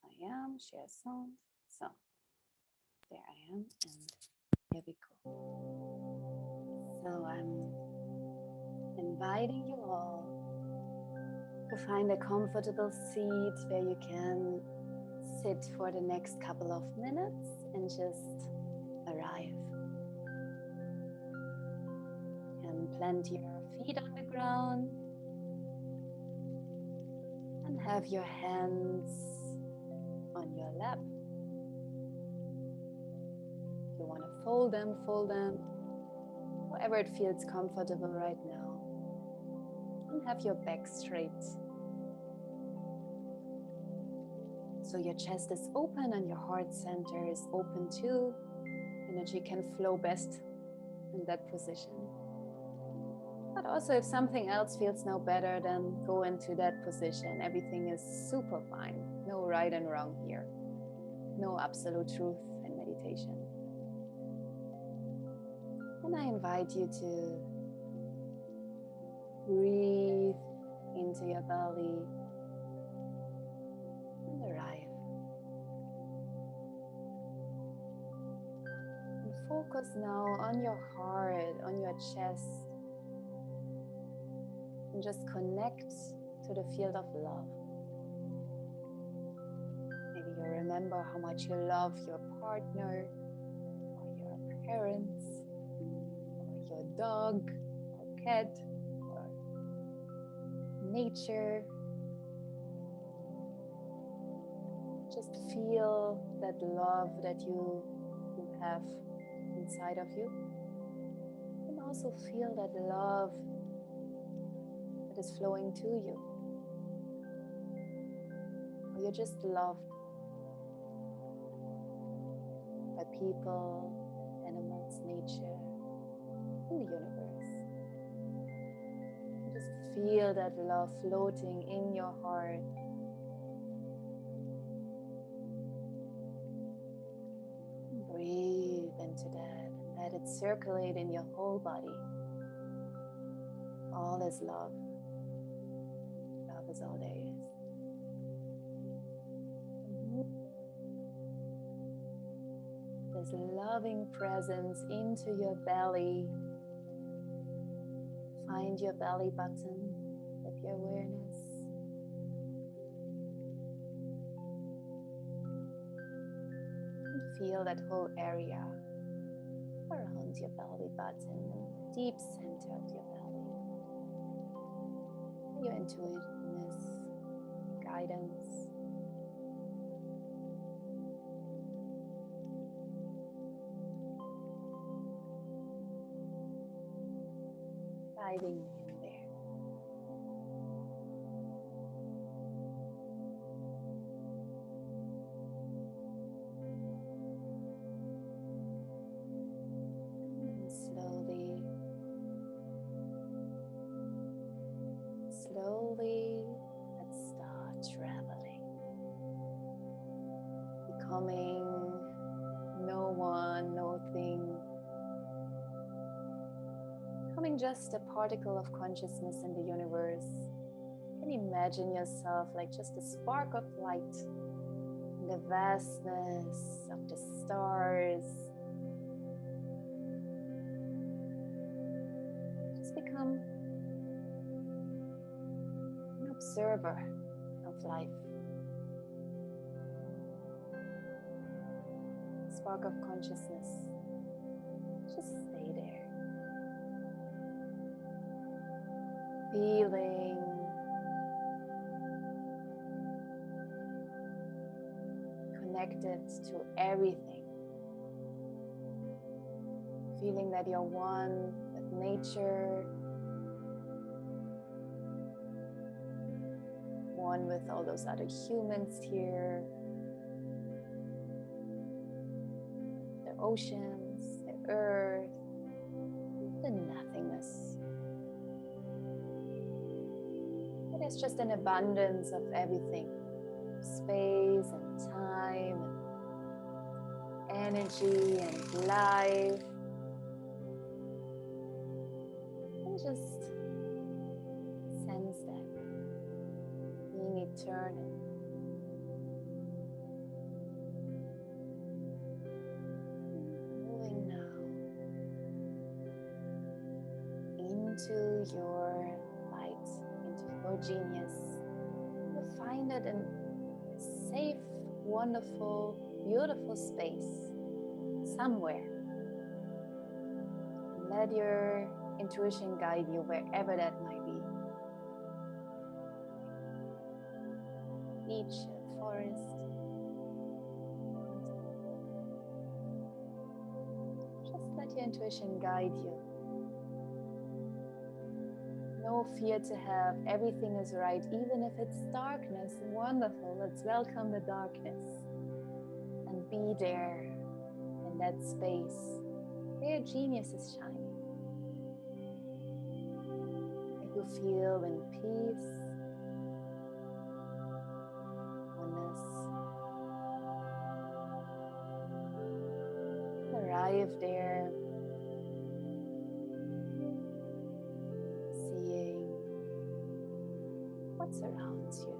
I am, share sound. So there I am, and here we go. So I'm inviting you all to find a comfortable seat where you can sit for the next couple of minutes and just arrive. And plant your feet on the ground and have your hands on your lap. If you want to fold them, however it feels comfortable right now. And have your back straight. So your chest is open and your heart center is open too. Energy can flow best in that position. But also if something else feels no better, then go into that position. Everything is super fine. No right and wrong here. No absolute truth in meditation. And I invite you to breathe into your belly and arrive. And focus now on your heart, on your chest. And just connect to the field of love. Maybe you remember how much you love your partner, or your parents, or your dog, or cat, or nature. Just feel that love that you have inside of you. And also feel that love that is flowing to you. Or you're just loved by people, animals, nature, and the universe. And just feel that love floating in your heart. And breathe into that and let it circulate in your whole body. All is love. Love is all there is. This loving presence into your belly. Find your belly button with your awareness. And feel that whole area around your belly button, the deep center of your belly. Your intuitiveness, guidance. Guiding me in there. And slowly, let's start traveling. Becoming no one, no thing. Becoming just a particle of consciousness in the universe. You can imagine yourself like just a spark of light in the vastness of the stars. Just become an observer of life. Spark of consciousness. Just stay there. Feeling connected to everything. Feeling that you're one with nature, one with all those other humans here, the oceans, the earth, the nothingness. There's just an abundance of everything, space and time and energy and life, and just sense that being eternal, into your light, into your genius. You'll find it in a safe, wonderful, beautiful space somewhere. Let your intuition guide you wherever that might be. Beach, a forest. Just let your intuition guide you. No fear to have. Everything is right. Even if it's darkness, wonderful. Let's welcome the darkness and be there in that space where genius is shining. You feel in peace, oneness. Arrive there, seeing what surrounds you,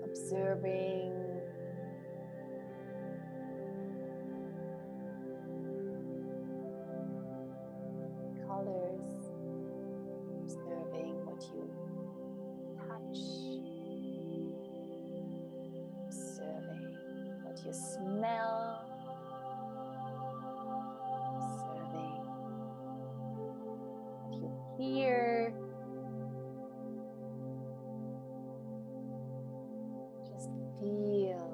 observing colors, observing what you touch, observing what you smell, observing what you hear. Just feel.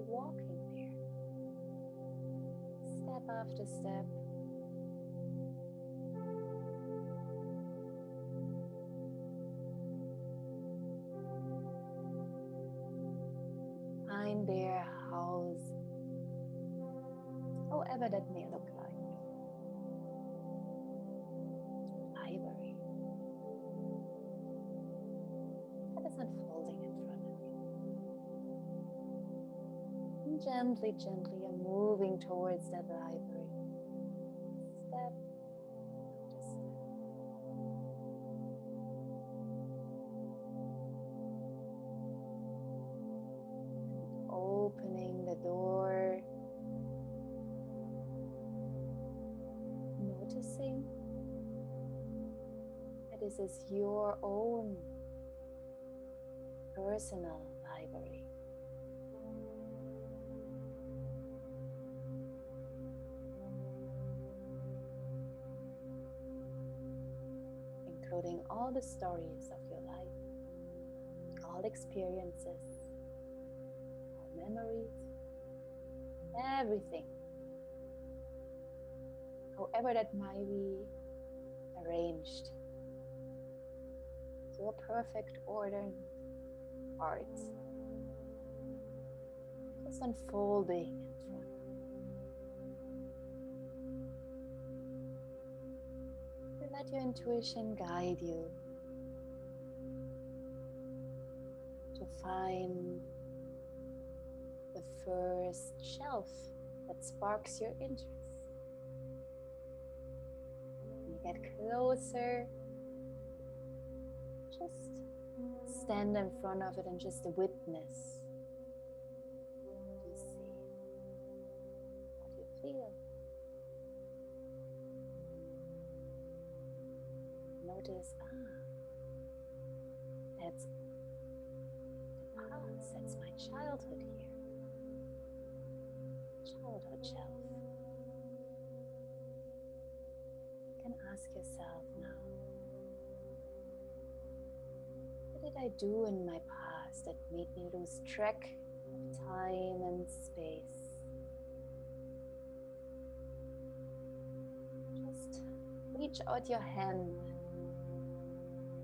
Walking there, step after step. Find their house, however that may look like. Library that is unfolding in front of you. And gently, you're moving towards that library. Step after step. Opening the door, noticing that this is your own personal library. Including all the stories of your life, all experiences, memories, everything, however that might be arranged, your perfect order art, just unfolding in front of you. You let your intuition guide you to find the first shelf that sparks your interest. You get closer, just stand in front of it and just witness. You see what you feel. Notice, that's the past, that's my childhood here. Childhood shelf. You can ask yourself now, what did I do in my past that made me lose track of time and space? Just reach out your hand.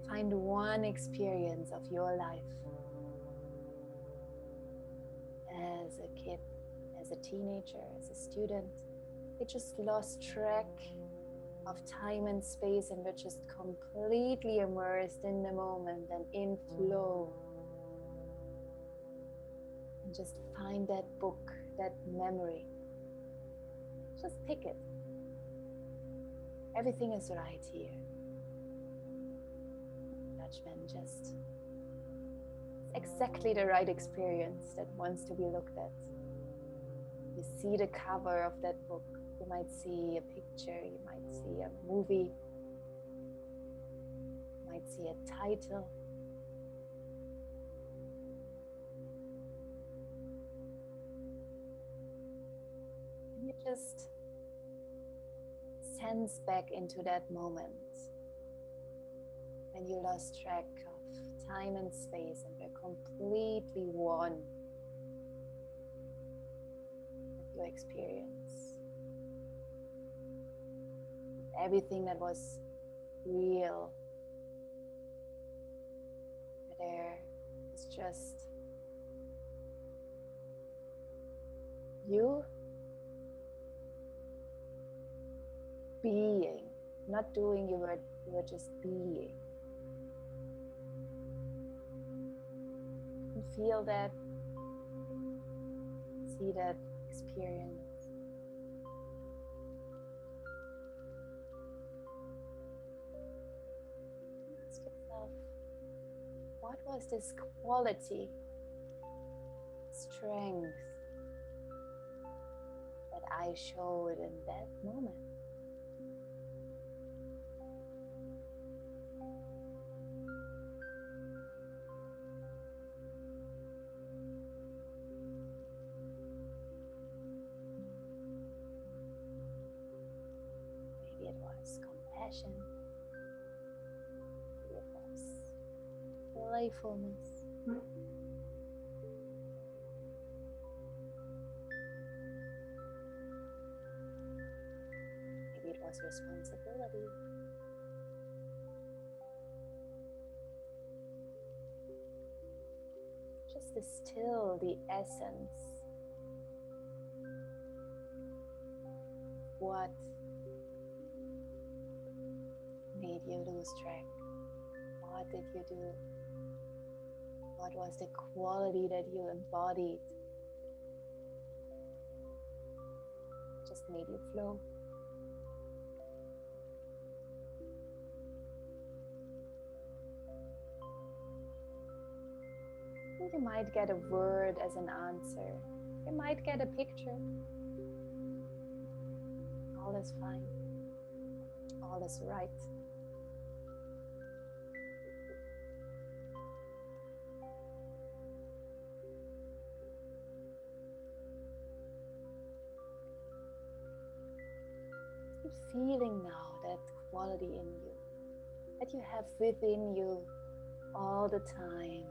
Find one experience of your life as a kid, as a teenager, as a student. You just lost track of time and space and were just completely immersed in the moment and in flow. And just find that book that memory. Just pick it. Everything is right here. Judgment, just it's exactly the right experience that wants to be looked at. You see the cover of that book. You might see a picture. You might see a movie. You might see a title. And you just sense back into that moment when you lost track of time and space and were completely one with your experience. Everything that was real there is just you being, not doing, you were just being. You feel that, see that experience. Ask yourself, what was this quality, strength that I showed in that moment? Maybe it was compassion. Maybe it was playfulness. Maybe it was responsibility. Just distill the essence. What made you lose track? What did you do? What was the quality that you embodied? Just made you flow. You might get a word as an answer. You might get a picture. All is fine. All is right. Keep feeling now that quality in you, that you have within you all the time.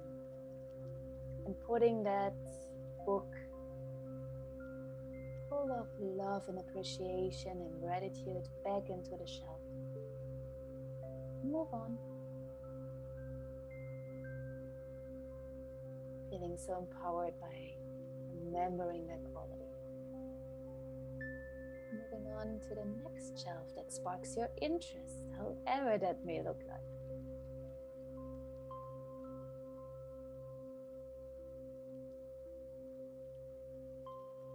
And putting that book full of love and appreciation and gratitude back into the shelf. Move on. Feeling so empowered by remembering that quality. Moving on to the next shelf that sparks your interest, however that may look like.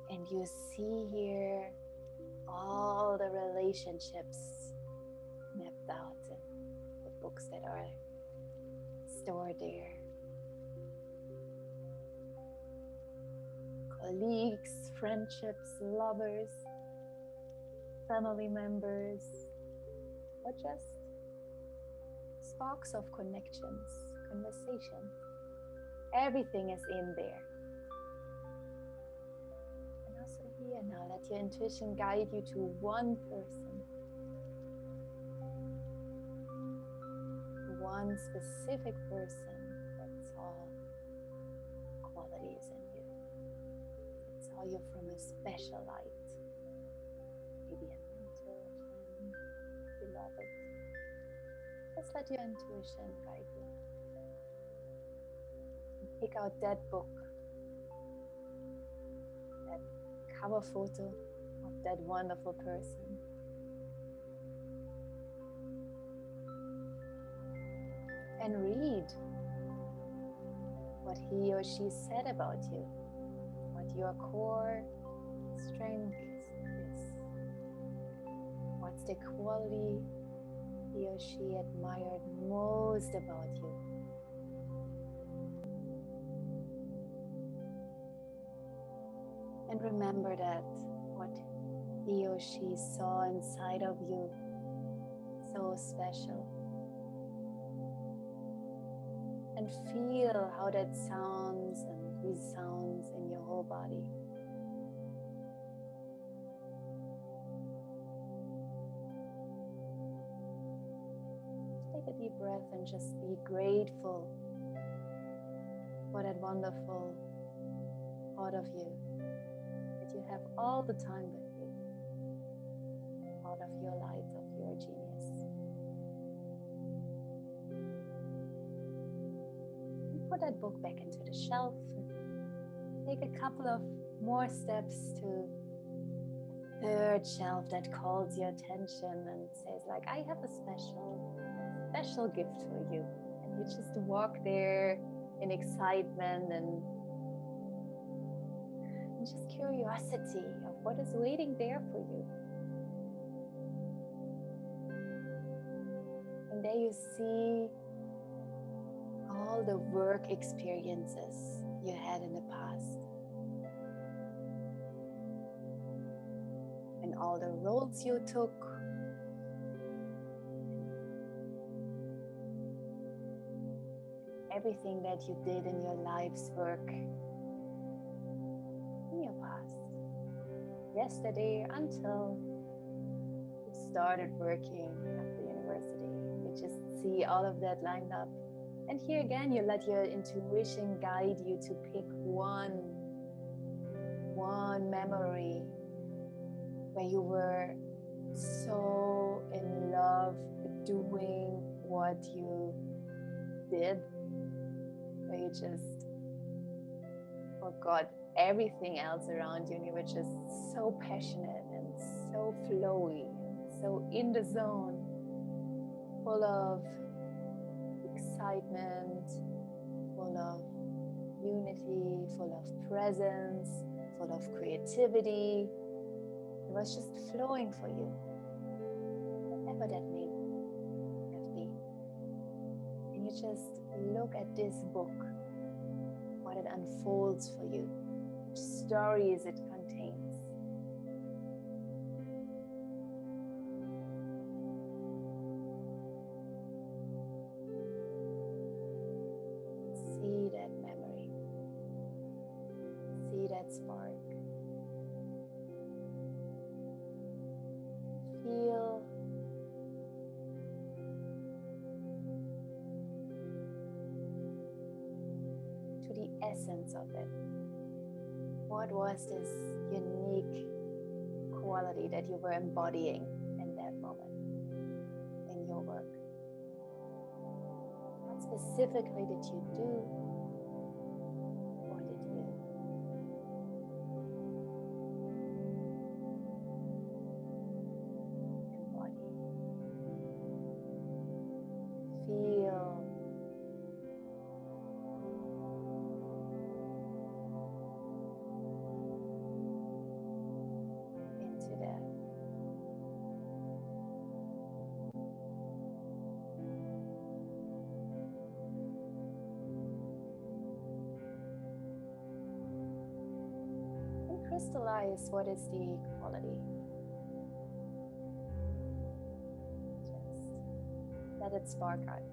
And you see here all the relationships mapped out in the books that are stored there. Colleagues, friendships, lovers, family members, or just sparks of connections, conversation. Everything is in there. Here now, let your intuition guide you to one person, one specific person that saw qualities in you, that saw you from a special light, maybe a mentor, friend, beloved. Just let your intuition guide you. And pick out that book, that cover photo of that wonderful person. And read what he or she said about you, what your core strength is? What's the quality he or she admired most about you? And remember that what he or she saw inside of you, so special. And feel how that sounds and resounds in your whole body. Take a deep breath and just be grateful for that wonderful part of you that you have all the time with you, part of your light, of your genius. And put that book back into the shelf. Take a couple of more steps to the third shelf that calls your attention and says like, I have a special gift for you. And you just walk there in excitement and just curiosity of what is waiting there for you. And there you see all the work experiences you had in the past. And all the roles you took. Everything that you did in your life's work in your past. Yesterday until you started working at the university. You just see all of that lined up. And here again, you let your intuition guide you to pick one memory where you were so in love with doing what you did, where you just forgot everything else around you and you were just so passionate and so flowy and so in the zone, full of excitement, full of unity, full of presence, full of creativity. It was just flowing for you, whatever that may have been. And you just look at this book, what it unfolds for you, which stories it contains. See that memory, see that spark. Feel to the essence of it. What was this unique quality that you were embodying in that moment in your work? What specifically did you do? Or did you embody? Feel into that. And crystallize what is the quality. Just let it spark out.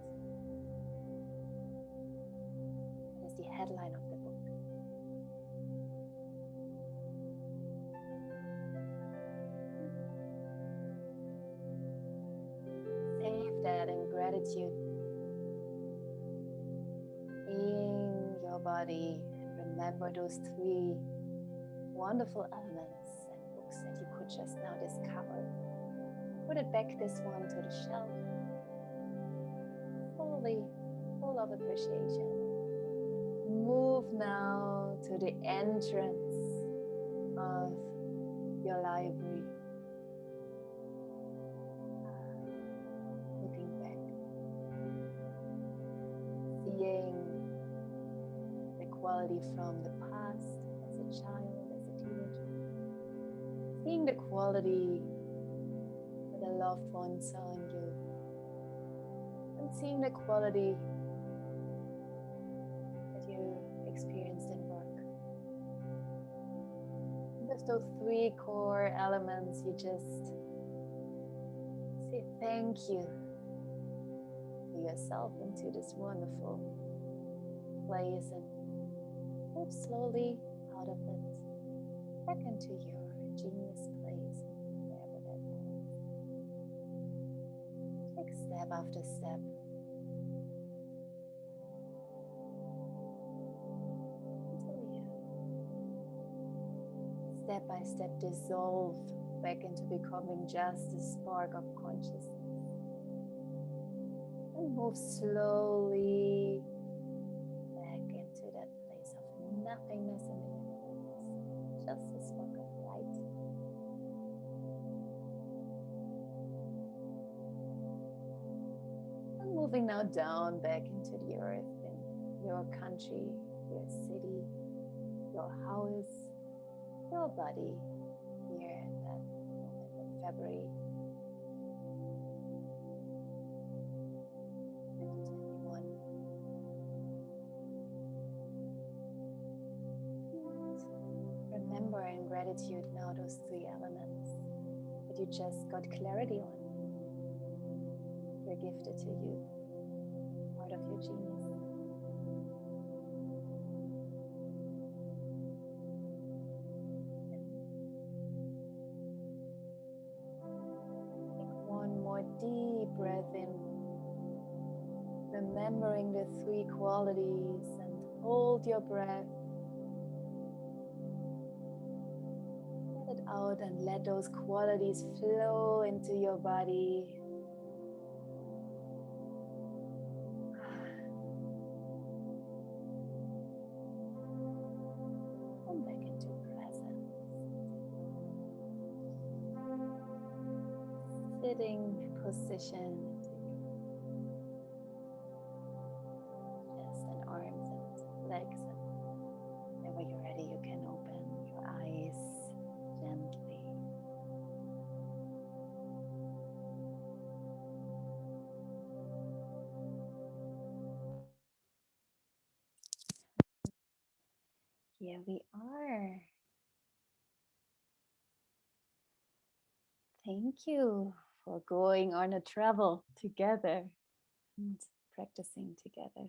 What is the headline of the book? Save that in gratitude in your body and remember those three wonderful elements and books that you could just now discover. Put it back, this one, to the shelf, fully full of appreciation. Move now to the entrance of your library. Looking back, seeing the quality from the past as a child, as a teenager. quality that a loved one saw in you, and seeing the quality that you experienced in work. And with those three core elements, you just say thank you to yourself and to this wonderful place, and move slowly out of it back into your genius place, wherever that was. Take step after step. Until you step by step dissolve back into becoming just a spark of consciousness. And move slowly back into that place of nothingness in the universe. Just a spark of light. And moving now down back into the earth in your country, your city, your house, your body here in that moment in February 2021. Remember in gratitude now those three elements that you just got clarity on. They're gifted to you, part of your genius. Take one more deep breath in, remembering the three qualities, and hold your breath. Let it out and let those qualities flow into your body. Come back into presence. Sitting position into your chest and arms and legs, and whenever you're ready you can open your eyes gently. Here we are. Thank you for going on a travel together and practicing together.